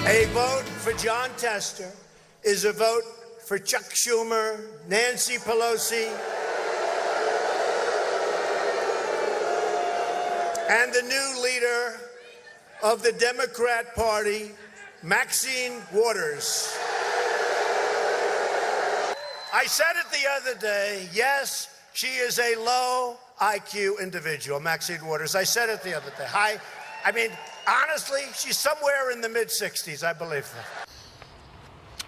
A vote for John Tester is a vote for Chuck Schumer, Nancy Pelosi, and the new leader of the Democrat Party, Maxine Waters. I said it the other day, yes, she is a low IQ individual, Maxine Waters. I said it the other day. I mean, honestly, she's somewhere in the mid-60s, I believe that.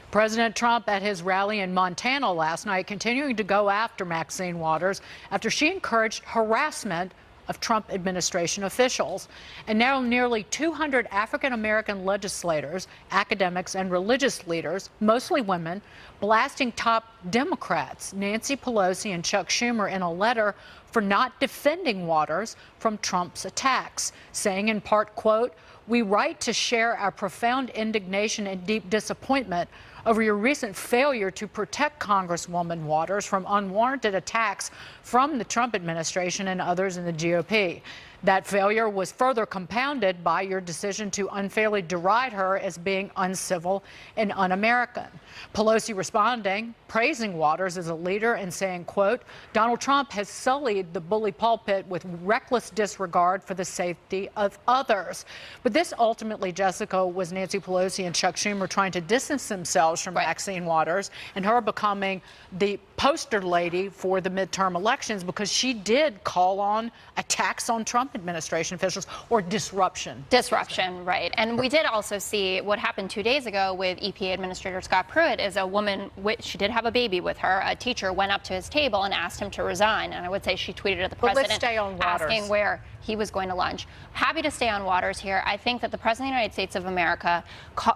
President Trump at his rally in Montana last night continuing to go after Maxine Waters after she encouraged harassment of Trump administration officials. And now nearly 200 African-American legislators, academics, and religious leaders, mostly women, blasting top Democrats, Nancy Pelosi and Chuck Schumer, in a letter for not defending Waters from Trump's attacks, saying in part, quote, "We write to share our profound indignation and deep disappointment over your recent failure to protect Congresswoman Waters from unwarranted attacks from the Trump administration and others in the GOP. That failure was further compounded by your decision to unfairly deride her as being uncivil and un-American." Pelosi responding, praising Waters as a leader and saying, quote, "Donald Trump has sullied the bully pulpit with reckless disregard for the safety of others." But this ultimately, Jessica, was Nancy Pelosi and Chuck Schumer trying to distance themselves from Maxine Waters and her becoming the poster lady for the midterm elections because she did call on attacks on Trump administration officials or disruption. Disruption, right. And we did also see what happened 2 days ago with EPA Administrator Scott Pruitt is a woman, she did have a baby with her, a teacher went up to his table and asked him to resign. And I would say she tweeted at the president let's stay on Waters. Asking where he was going to lunch. Happy to stay on Waters here. I think that the President of the United States of America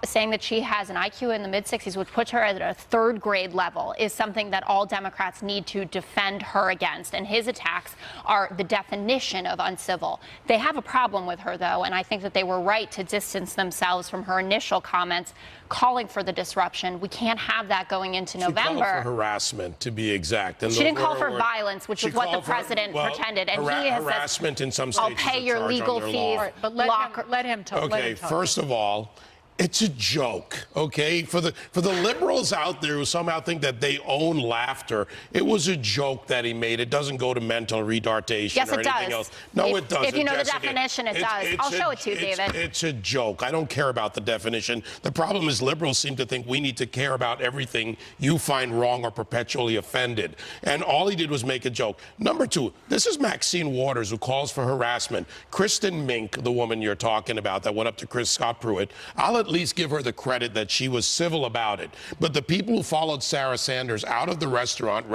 saying that she has an IQ in the mid-60s, which puts her at a third grade level, is something that all Democrats need to defend her against. And his attacks are the definition of uncivil. They have a problem with her, though, and I think that they were right to distance themselves from her initial comments calling for the disruption. We can't have that going into November. She called for harassment, to be exact. And she didn't call for violence, which is what the president pretended. And he has harassment said, in some I'll states. pay your legal fees. Right, but let him talk. Okay, first of all, it's a joke, okay? For the liberals out there who somehow think that they own laughter, it was a joke that he made. It doesn't go to mental retardation or anything else. No, it doesn't. If you know the definition, it does. I'll show it to you, David. It's a joke. I don't care about the definition. The problem is liberals seem to think we need to care about everything you find wrong or perpetually offended. And all he did was make a joke. Number two, this is Maxine Waters who calls for harassment. Kristen Mink, the woman you're talking about that went up to Scott Pruitt, I'll at least give her the credit that she was civil about it. But the people who followed Sarah Sanders out of the restaurant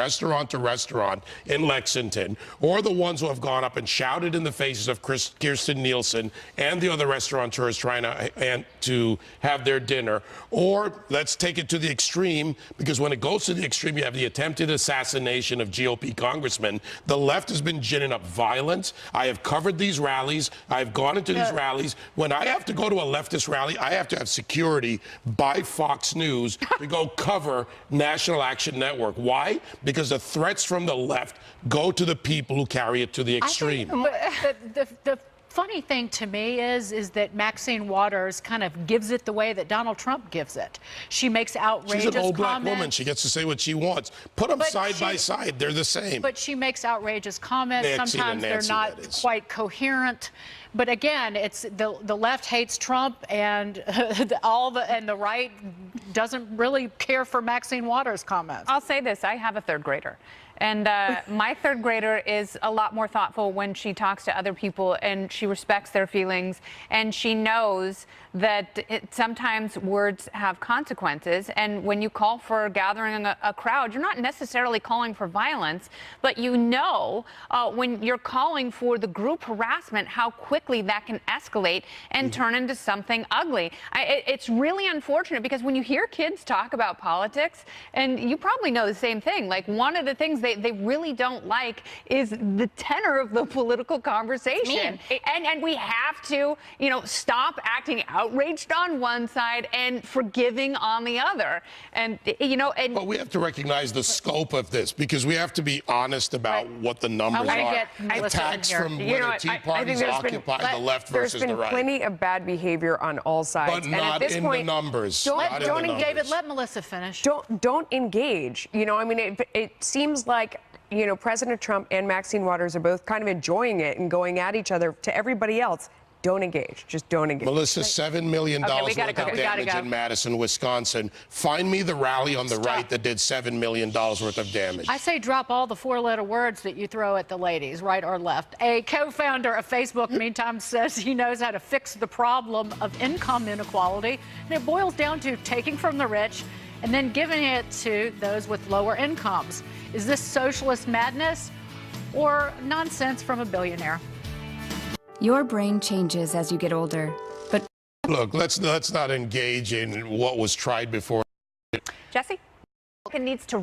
to restaurant in Lexington, or the ones who have gone up and shouted in the faces of Kirsten Nielsen and the other restaurateurs trying to have their dinner, or let's take it to the extreme, because when it goes to the extreme, you have the attempted assassination of GOP congressmen. The left has been ginning up violence. I have covered these rallies. I've gone into these rallies. When I have to go to a leftist rally, I have to have security by Fox News to go cover National Action Network. Why? Because the threats from the left go to the people who carry it to the extreme. The funny thing to me is that Maxine Waters kind of gives it the way that Donald Trump gives it. She makes outrageous comments. She's an old black woman. She gets to say what she wants. Put them side by side. They're the same. But she makes outrageous comments. Nancy, sometimes they're not quite coherent. But again, it's the left hates Trump, and the right doesn't really care for Maxine Waters' comments. I'll say this: I have a third grader. And my third grader is a lot more thoughtful when she talks to other people, and she respects their feelings, and she knows that sometimes words have consequences. And when you call for gathering a crowd, you're not necessarily calling for violence, but you know when you're calling for the group harassment, how quickly that can escalate and turn into something ugly. It's really unfortunate because when you hear kids talk about politics, and you probably know the same thing, like one of the things they really don't like is the tenor of the political conversation. And we have to, stop acting out outraged on one side and forgiving on the other. And, you know, and But we have to recognize the scope of this, because we have to be honest about what the numbers wanna are. get Melissa Attacks in here. from You know whether what, Tea I think parties there's been- occupy the left versus the There's been right. plenty of bad behavior on all sides. But and at not this in point, the numbers. Don't, Not in don't the engage. David, let Melissa finish. Don't engage. You know, I mean, it seems like, you know, President Trump and Maxine Waters are both kind of enjoying it and going at each other. To everybody else, don't engage. Just don't engage. Melissa, $7 million Okay, we worth gotta of go. We gotta damage go. in Madison, Wisconsin. Find me the rally on the right that did $7 million worth of damage. I say drop all the four-letter words that you throw at the ladies, right or left. A co-founder of Facebook, meantime, says he knows how to fix the problem of income inequality, and it boils down to taking from the rich and then giving it to those with lower incomes. Is this socialist madness or nonsense from a billionaire? Your brain changes as you get older, but Look, let's not engage in what was tried before. Jesse needs to